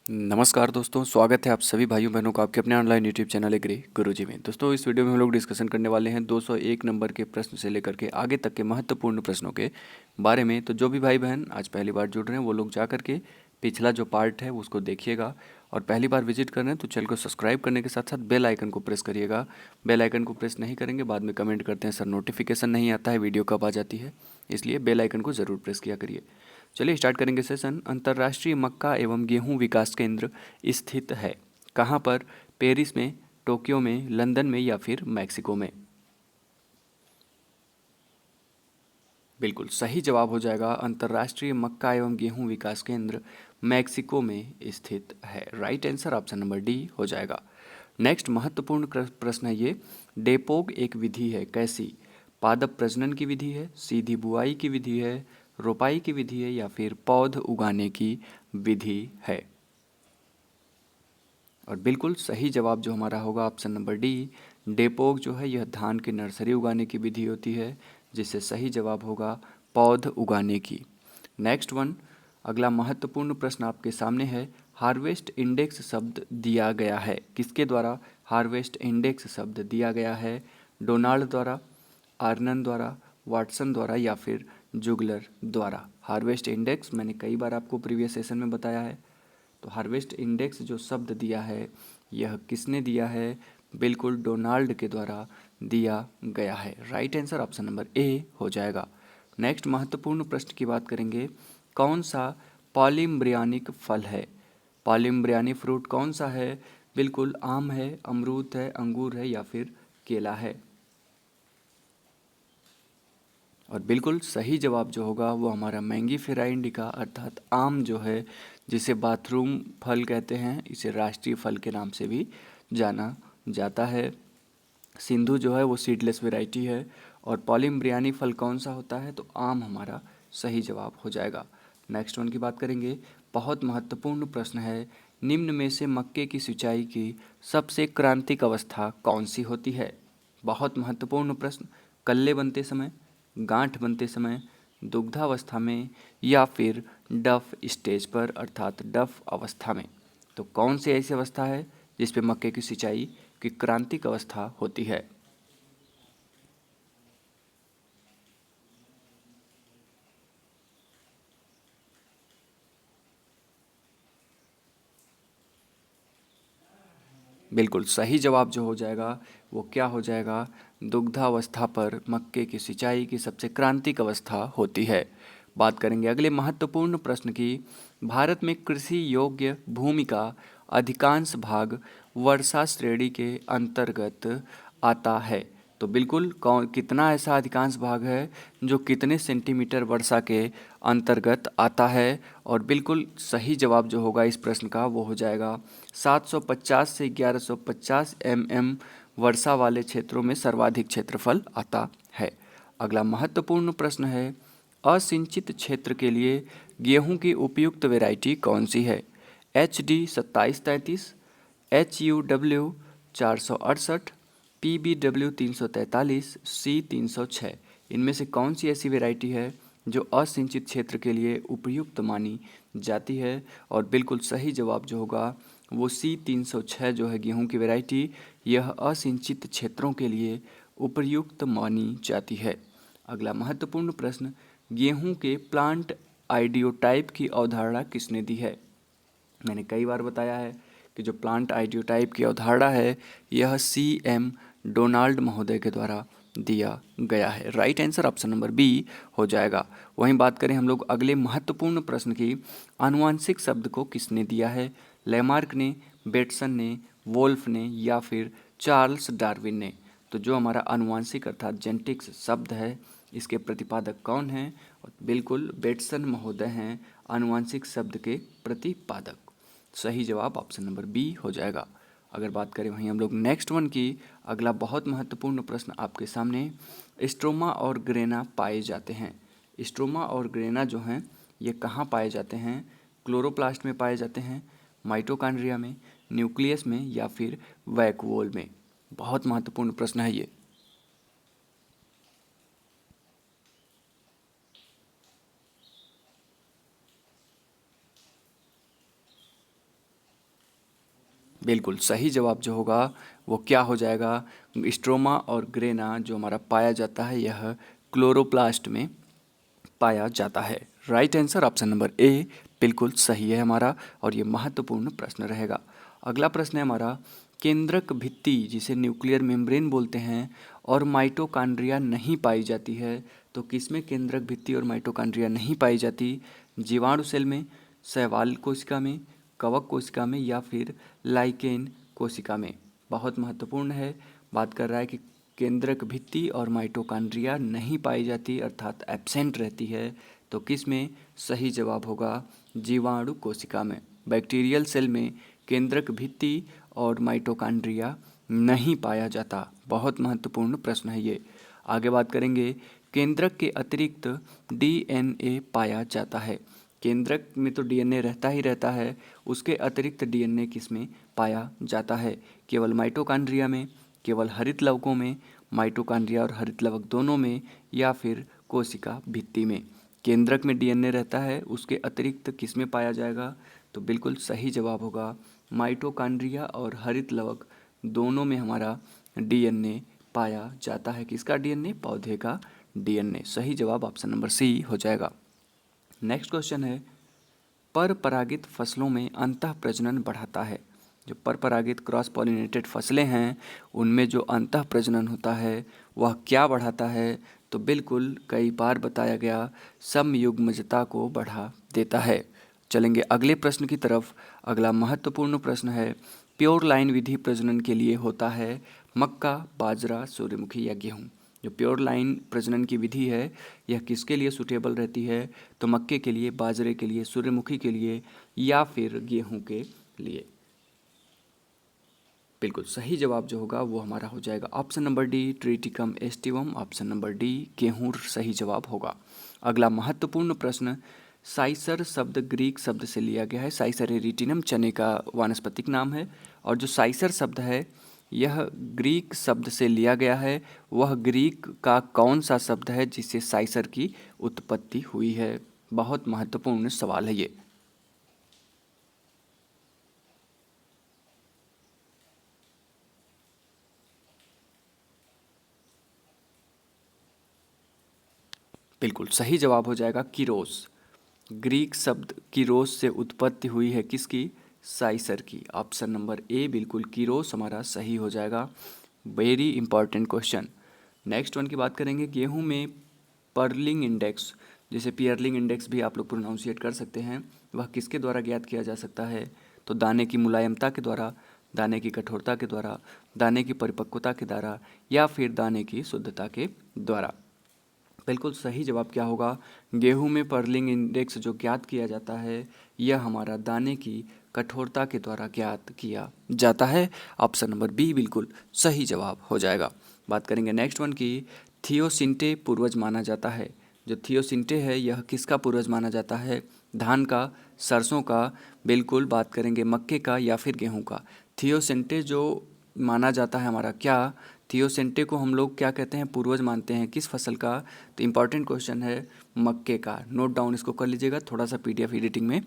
नमस्कार दोस्तों, स्वागत है आप सभी भाइयों बहनों का आपके अपने ऑनलाइन यूट्यूब चैनल एग्री गुरुजी में। दोस्तों इस वीडियो में हम लोग डिस्कशन करने वाले हैं 201 नंबर के प्रश्न से लेकर के आगे तक के महत्वपूर्ण प्रश्नों के बारे में। तो जो भी भाई बहन आज पहली बार जुड़ रहे हैं वो लोग जा करके पिछला जो पार्ट है उसको देखिएगा, और पहली बार विजिट कर रहे हैं तो चैनल को सब्सक्राइब करने के साथ साथ बेल आइकन को प्रेस करिएगा। बेल आइकन को प्रेस नहीं करेंगे बाद में कमेंट करते हैं सर नोटिफिकेशन नहीं आता है, वीडियो कब आ जाती है, इसलिए बेल आइकन को ज़रूर प्रेस किया करिए। चलिए स्टार्ट करेंगे सेशन। अंतर्राष्ट्रीय मक्का एवं गेहूं विकास केंद्र स्थित है कहाँ पर? पेरिस में, टोक्यो में, लंदन में या फिर मैक्सिको में? बिल्कुल सही जवाब हो जाएगा अंतर्राष्ट्रीय मक्का एवं गेहूं विकास केंद्र मैक्सिको में स्थित है। Right answer option number D हो जाएगा। नेक्स्ट महत्वपूर्ण प्रश्न है ये। डेपोग एक विधि है, कैसी? पादप प्रजनन की विधि है, सीधी बुआई की विधि है, रोपाई की विधि है या फिर पौध उगाने की विधि है? और बिल्कुल सही जवाब जो हमारा होगा ऑप्शन नंबर डी, डेपोग जो है यह धान की नर्सरी उगाने की विधि होती है, जिससे सही जवाब होगा पौध उगाने की। नेक्स्ट वन, अगला महत्वपूर्ण प्रश्न आपके सामने है। हार्वेस्ट इंडेक्स शब्द दिया गया है किसके द्वारा? हार्वेस्ट इंडेक्स शब्द दिया गया है डोनाल्ड द्वारा, आर्नन द्वारा, वाटसन द्वारा या फिर जुगलर द्वारा। हार्वेस्ट इंडेक्स मैंने कई बार आपको प्रीवियस सेशन में बताया है। तो हार्वेस्ट इंडेक्स जो शब्द दिया है यह किसने दिया है? बिल्कुल डोनाल्ड के द्वारा दिया गया है। Right answer option number A हो जाएगा। नेक्स्ट महत्वपूर्ण प्रश्न की बात करेंगे। कौन सा पॉलीम्ब्रियानिक फल है? पॉलीम्ब्रियानी फ्रूट कौन सा है? बिल्कुल आम है, अमरूद है, अंगूर है या फिर केला है? और बिल्कुल सही जवाब जो होगा वो हमारा मैंगीफेरा इंडिका अर्थात आम जो है, जिसे बाथरूम फल कहते हैं, इसे राष्ट्रीय फल के नाम से भी जाना जाता है। सिंधु जो है वो सीडलेस वैरायटी है। और पॉलीम्ब्रियानी फल कौन सा होता है? तो आम हमारा सही जवाब हो जाएगा। नेक्स्ट वन की बात करेंगे। बहुत महत्वपूर्ण प्रश्न है। निम्न में से मक्के की सिंचाई की सबसे क्रांतिक अवस्था कौन सी होती है? बहुत महत्वपूर्ण प्रश्न। कल्ले बनते समय, गांठ बनते समय, दुग्धावस्था में या फिर डफ स्टेज पर अर्थात डफ अवस्था में? तो कौन सी ऐसी अवस्था है जिस पे मक्के की सिंचाई की क्रांतिक अवस्था होती है? बिल्कुल सही जवाब जो हो जाएगा वो क्या हो जाएगा? दुग्धावस्था पर मक्के की सिंचाई की सबसे क्रांतिक अवस्था होती है। बात करेंगे अगले महत्वपूर्ण प्रश्न की। भारत में कृषि योग्य भूमि का अधिकांश भाग वर्षा श्रेणी के अंतर्गत आता है। तो बिल्कुल कौन कितना ऐसा अधिकांश भाग है जो कितने सेंटीमीटर वर्षा के अंतर्गत आता है? और बिल्कुल सही जवाब जो होगा इस प्रश्न का वो हो जाएगा 750 से 1150 mm वर्षा वाले क्षेत्रों में सर्वाधिक क्षेत्रफल आता है। अगला महत्वपूर्ण प्रश्न है। असिंचित क्षेत्र के लिए गेहूं की उपयुक्त वैरायटी कौन सी है? HD 2733, HUW 468, PBW 343, C 306। इनमें से कौन सी ऐसी वैरायटी है जो असिंचित क्षेत्र के लिए उपयुक्त मानी जाती है? और बिल्कुल सही जवाब जो होगा वो C 306 जो है गेहूं की वैरायटी, यह असिंचित क्षेत्रों के लिए उपयुक्त मानी जाती है। अगला महत्वपूर्ण प्रश्न। गेहूं के प्लांट आइडियोटाइप की अवधारणा किसने दी है? मैंने कई बार बताया है कि जो प्लांट आइडियोटाइप की अवधारणा है यह CM डोनाल्ड महोदय के द्वारा दिया गया है। Right answer option number B हो जाएगा। वहीं बात करें हम लोग अगले महत्वपूर्ण प्रश्न की। आनुवांशिक शब्द को किसने दिया है? लेमार्क ने, बेटसन ने, वोल्फ ने या फिर चार्ल्स डार्विन ने? तो जो हमारा आनुवांशिक अर्थात जेनेटिक्स शब्द है इसके प्रतिपादक कौन हैं? और बिल्कुल बेटसन महोदय हैं आनुवांशिक शब्द के प्रतिपादक। सही जवाब ऑप्शन नंबर बी हो जाएगा। अगर बात करें वहीं हम लोग नेक्स्ट वन की, अगला बहुत महत्वपूर्ण प्रश्न आपके सामने। स्ट्रोमा और ग्रेना पाए जाते हैं। स्ट्रोमा और ग्रेना जो हैं ये कहाँ पाए जाते हैं? क्लोरोप्लास्ट में पाए जाते हैं, माइटोकॉन्ड्रिया में, न्यूक्लियस में या फिर वैक्यूओल में? बहुत महत्वपूर्ण प्रश्न है ये। बिल्कुल सही जवाब जो होगा वो क्या हो जाएगा, स्ट्रोमा और ग्रेना जो हमारा पाया जाता है यह क्लोरोप्लास्ट में पाया जाता है। Right answer option number A बिल्कुल सही है हमारा, और ये महत्वपूर्ण प्रश्न रहेगा। अगला प्रश्न है हमारा, केंद्रक भित्ति जिसे न्यूक्लियर मेम्ब्रेन बोलते हैं और माइटोकॉन्ड्रिया नहीं पाई जाती है, तो किसमें केंद्रक भित्ति और माइटोकॉन्ड्रिया नहीं पाई जाती? जीवाणु सेल में, शैवाल कोशिका में, कवक कोशिका में, या फिर लाइकेन कोशिका में? बहुत महत्वपूर्ण है। बात कर रहा है कि केंद्रक भित्ति और माइटोकॉन्ड्रिया नहीं पाई जाती अर्थात एब्सेंट रहती है, तो किस में सही जवाब होगा? जीवाणु कोशिका में। बैक्टीरियल सेल में केंद्रक भित्ति और माइटोकॉन्ड्रिया नहीं पाया जाता। बहुत महत्वपूर्ण प्रश्न है ये। आगे बात करेंगे, केंद्रक के अतिरिक्त डीएनए पाया जाता है। केंद्रक में तो डीएनए रहता ही रहता है, उसके अतिरिक्त डीएनए किस में पाया जाता है? केवल माइटोकॉन्ड्रिया में, केवल हरित लवकों में, माइटोकॉन्ड्रिया और हरित लवक दोनों में, या फिर कोशिका भित्ति में? केंद्रक में डीएनए रहता है, उसके अतिरिक्त किस में पाया जाएगा? तो बिल्कुल सही जवाब होगा माइटोकॉन्ड्रिया और हरित लवक दोनों में हमारा डीएनए पाया जाता है। किसका डीएनए? पौधे का डीएनए। सही जवाब ऑप्शन नंबर सी हो जाएगा। नेक्स्ट क्वेश्चन है, पर परागित फसलों में अंतः प्रजनन बढ़ाता है। जो पर परागित क्रॉस पॉलिनेटेड फसलें हैं उनमें जो अंतः प्रजनन होता है वह क्या बढ़ाता है? तो बिल्कुल कई बार बताया गया समयुग्मजता को बढ़ा देता है। चलेंगे अगले प्रश्न की तरफ। अगला महत्वपूर्ण प्रश्न है, प्योर लाइन विधि प्रजनन के लिए होता है मक्का, बाजरा, सूर्यमुखी या गेहूँ? जो प्योर लाइन प्रजनन की विधि है यह किसके लिए सूटेबल रहती है? तो मक्के के लिए, बाजरे के लिए, सूर्यमुखी के लिए, या फिर गेहूं के लिए? बिल्कुल सही जवाब जो होगा वो हमारा हो जाएगा option number D, Triticum aestivum. Option number D गेहूं सही जवाब होगा। अगला महत्वपूर्ण प्रश्न, साइसर शब्द ग्रीक शब्द से लिया गया है। साइसर एरिटिनम चने का वानस्पतिक नाम है, और जो साइसर शब्द है यह ग्रीक शब्द से लिया गया है। वह ग्रीक का कौन सा शब्द है जिससे साइसर की उत्पत्ति हुई है? बहुत महत्वपूर्ण सवाल है ये। बिल्कुल सही जवाब हो जाएगा किरोस। ग्रीक शब्द किरोस से उत्पत्ति हुई है किसकी? साइसर की। ऑप्शन नंबर ए बिल्कुल किरोस हमारा सही हो जाएगा। Very important question. Next one की बात करेंगे, गेहूं में पर्लिंग इंडेक्स, जिसे पियरलिंग इंडेक्स भी आप लोग प्रोनाउंसिएट कर सकते हैं, वह किसके द्वारा ज्ञात किया जा सकता है? तो दाने की मुलायमता के द्वारा, दाने की कठोरता के द्वारा, दाने की परिपक्वता के द्वारा, या फिर दाने की शुद्धता के द्वारा? बिल्कुल सही जवाब क्या होगा? गेहूं में पर्लिंग इंडेक्स जो ज्ञात किया जाता है यह हमारा दाने की कठोरता के द्वारा ज्ञात किया जाता है। ऑप्शन नंबर बी बिल्कुल सही जवाब हो जाएगा। बात करेंगे नेक्स्ट वन की, थियोसिंटे पूर्वज माना जाता है। जो थियोसिंटे है यह किसका पूर्वज माना जाता है? धान का, सरसों का, बिल्कुल बात करेंगे मक्के का, या फिर गेहूं का? थियोसिंटे जो माना जाता है हमारा क्या, थियोसेंटे को हम लोग क्या कहते हैं, पूर्वज मानते हैं किस फसल का? तो इम्पॉर्टेंट क्वेश्चन है मक्के का। नोट डाउन इसको कर लीजिएगा, थोड़ा सा पीडीएफ एडिटिंग में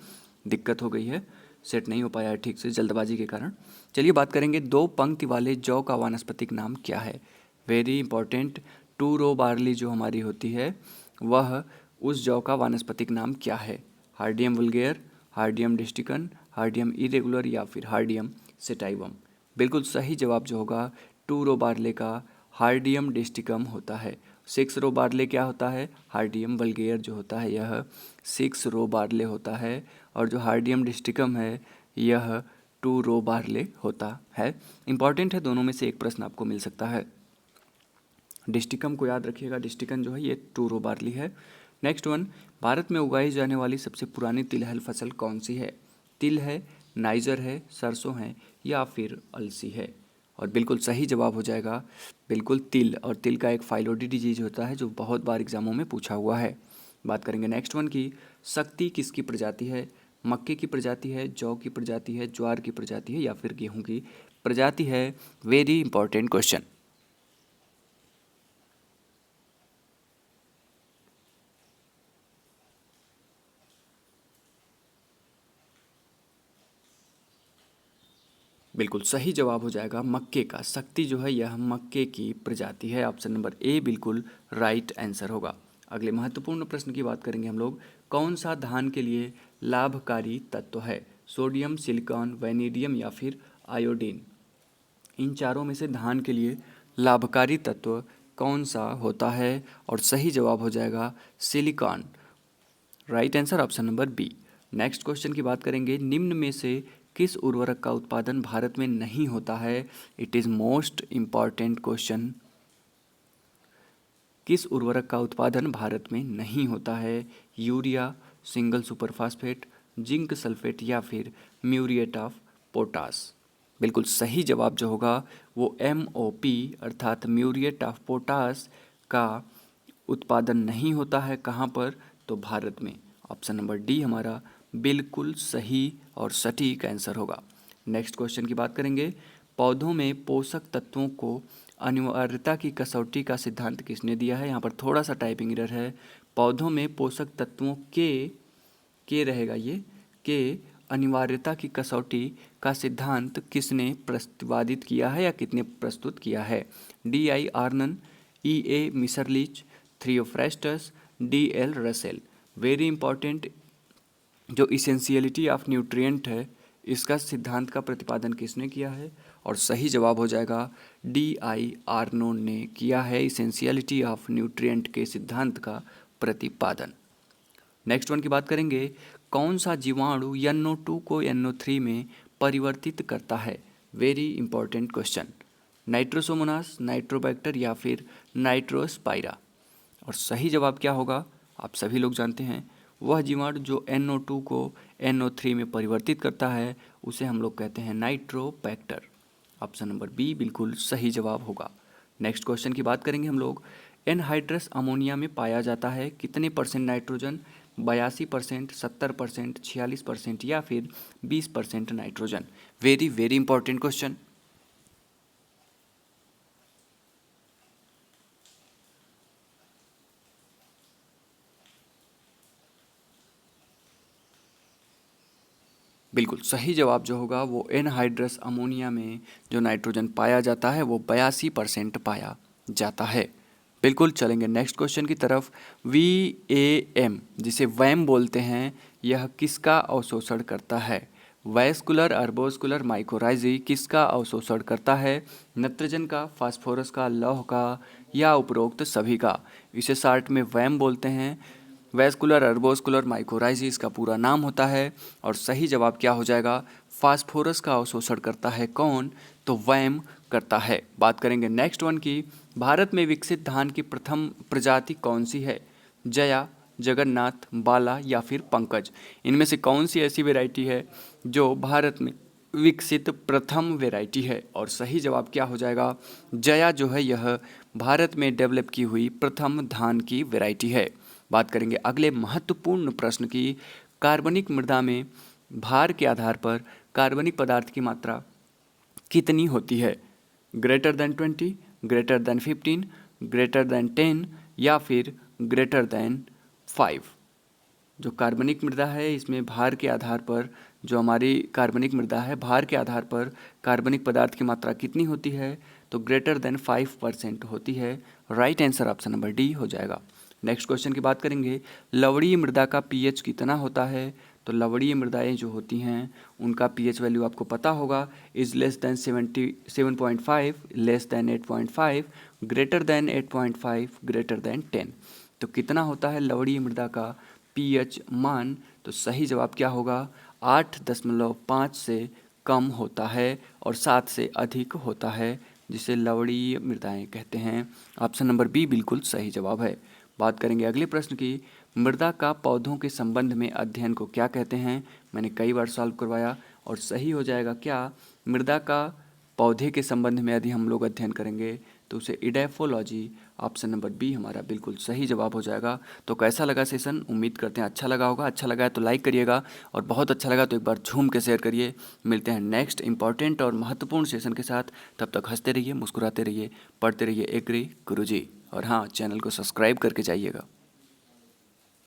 दिक्कत हो गई है, सेट नहीं हो पाया है ठीक से जल्दबाजी के कारण। चलिए बात करेंगे, दो पंक्ति वाले जौ का वानस्पतिक नाम क्या है? Very important. Two row barley जो हमारी होती है वह उस जौ का वानस्पतिक नाम क्या है? हार्डियम वल्गेयर, हार्डियम डिस्टिकन, हार्डियम इरेगुलर, या फिर हार्डियम सेटाइवम? बिल्कुल सही जवाब जो होगा टू रो बार्ले का हार्डियम डिस्टिकम होता है। सिक्स रो बार्ले क्या होता है? हार्डियम वल्गेयर जो होता है यह सिक्स रो बार्ले होता है, और जो हार्डियम डिस्टिकम है यह टू रो बार्ले होता है। इंपॉर्टेंट है, दोनों में से एक प्रश्न आपको मिल सकता है। डिस्टिकम को याद रखिएगा, डिस्टिकन जो है ये टू रो बार्ली है। नेक्स्ट वन, भारत में उगाई जाने वाली सबसे पुरानी तिलहन फसल कौन सी है? तिल है, नाइजर है, सरसों है, या फिर अलसी है? और बिल्कुल सही जवाब हो जाएगा बिल्कुल तिल। और तिल का एक फाइलोडी डिजीज होता है जो बहुत बार एग्जामों में पूछा हुआ है। बात करेंगे नेक्स्ट वन की, शक्ति किसकी प्रजाति है? मक्के की प्रजाति है, जौ की प्रजाति है, ज्वार की प्रजाति है, या फिर गेहूं की प्रजाति है? Very important question. बिल्कुल सही जवाब हो जाएगा मक्के का। शक्ति जो है यह मक्के की प्रजाति है। ऑप्शन नंबर ए बिल्कुल राइट आंसर होगा। अगले महत्वपूर्ण प्रश्न की बात करेंगे हम लोग। कौन सा धान के लिए लाभकारी तत्व है? सोडियम, सिलिकॉन, वैनेडियम या फिर आयोडीन? इन चारों में से धान के लिए लाभकारी तत्व कौन सा होता है? और सही जवाब हो जाएगा silicon. Right answer option number B. Next question की बात करेंगे। निम्न में से किस उर्वरक का उत्पादन भारत में नहीं होता है? It is most important question. किस उर्वरक का उत्पादन भारत में नहीं होता है? Urea, single superphosphate, zinc sulphate या फिर म्यूरिएट ऑफ पोटास? बिल्कुल सही जवाब जो होगा वो MOP अर्थात म्यूरिएट ऑफ पोटास का उत्पादन नहीं होता है। कहाँ पर? तो भारत में। ऑप्शन नंबर डी हमारा बिल्कुल सही और सटीक आंसर होगा। नेक्स्ट क्वेश्चन की बात करेंगे। पौधों में पोषक तत्वों को अनिवार्यता की कसौटी का सिद्धांत किसने दिया है? यहाँ पर थोड़ा सा टाइपिंग एरर है। पौधों में पोषक तत्वों के रहेगा ये के अनिवार्यता की कसौटी का सिद्धांत किसने प्रतिपादित किया है या कितने प्रस्तुत किया है? DI Arnon, EA Mitscherlich, Theophrastus, DL Russell? Very important, जो इसेंशियलिटी ऑफ न्यूट्रिएंट है इसका सिद्धांत का प्रतिपादन किसने किया है? और सही जवाब हो जाएगा DI आर्नोन ने किया है इसेंशियलिटी ऑफ न्यूट्रिएंट के सिद्धांत का प्रतिपादन। नेक्स्ट वन की बात करेंगे। कौन सा जीवाणु NO2 को NO3 में परिवर्तित करता है? Very important question. Nitrosomonas, Nitrobacter या फिर नाइट्रोस्पाइरा? और सही जवाब क्या होगा आप सभी लोग जानते हैं। वह जीवाणु जो NO2 को NO3 में परिवर्तित करता है उसे हम लोग कहते हैं नाइट्रोबैक्टर। ऑप्शन नंबर बी बिल्कुल सही जवाब होगा। नेक्स्ट क्वेश्चन की बात करेंगे हम लोग। एनहाइड्रस अमोनिया में पाया जाता है कितने परसेंट नाइट्रोजन? 82%, 70%, 46% या फिर 20% nitrogen? Very very important question. बिल्कुल सही जवाब जो होगा वो एनहाइड्रस अमोनिया में जो नाइट्रोजन पाया जाता है वो 82% पाया जाता है। बिल्कुल चलेंगे नेक्स्ट क्वेश्चन की तरफ। VAM जिसे वैम बोलते हैं यह किसका अवशोषण करता है? वैस्कुलर, अर्बोस्कुलर, माइकोराइजी किसका अवशोषण करता है? नत्रजन का, फास्फोरस का, लौह का या उपरोक्त सभी का? इसे शॉर्ट में वैम बोलते हैं। वैस्कुलर, अर्बोस्कुलर, माइकोराइजी इसका पूरा नाम होता है। और सही जवाब क्या हो जाएगा? फास्फोरस का अवशोषण करता है कौन? तो वैम करता है। बात करेंगे नेक्स्ट वन की। भारत में विकसित धान की प्रथम प्रजाति कौन सी है? जया, जगन्नाथ, बाला या फिर पंकज? इनमें से कौन सी ऐसी वैरायटी है जो भारत में विकसित प्रथम वैरायटी है? और सही जवाब क्या हो जाएगा? जया जो है यह भारत में डेवलप की हुई प्रथम धान की वैरायटी है। बात करेंगे अगले महत्वपूर्ण प्रश्न की। कार्बनिक मृदा में भार के आधार पर कार्बनिक पदार्थ की मात्रा कितनी होती है? Greater than 20, greater than 15, greater than 10 या फिर ग्रेटर देन 5? जो कार्बनिक मृदा है इसमें भार के आधार पर, जो हमारी कार्बनिक मृदा है भार के आधार पर कार्बनिक पदार्थ की मात्रा कितनी होती है? तो ग्रेटर देन 5% होती है। Right answer option number D हो जाएगा। नेक्स्ट क्वेश्चन की बात करेंगे। लवणीय मृदा का pH कितना होता है? तो लवणीय मृदाएं जो होती हैं उनका pH वैल्यू आपको पता होगा। Is less than 7.5, less than 8.5, greater than 8.5, greater than 10। तो कितना होता है लवणीय मृदा का pH मान? तो सही जवाब क्या होगा? 8.5 से कम होता है और 7 से अधिक होता है, जिसे लवणीय मृदाएं कहते हैं। ऑप्शन नंबर बी बिल्कुल सही जवाब है। बात करेंगे अगले प्रश्न की। मृदा का पौधों के संबंध में अध्ययन को क्या कहते हैं? मैंने कई बार सॉल्व करवाया। और सही हो जाएगा क्या? मृदा का पौधे के संबंध में यदि हम लोग अध्ययन करेंगे तो उसे इडेफोलॉजी। ऑप्शन नंबर बी हमारा बिल्कुल सही जवाब हो जाएगा। तो कैसा लगा सेशन? उम्मीद करते हैं अच्छा लगा होगा। अच्छा लगा है तो लाइक करिएगा और बहुत अच्छा लगा तो एक बार झूम के शेयर करिए। मिलते हैं नेक्स्ट इंपॉर्टेंट और महत्वपूर्ण सेशन के साथ। तब तक हंसते रहिए, मुस्कुराते रहिए, पढ़ते रहिए एग्री गुरुजी। और हाँ, चैनल को सब्सक्राइब करके जाइएगा।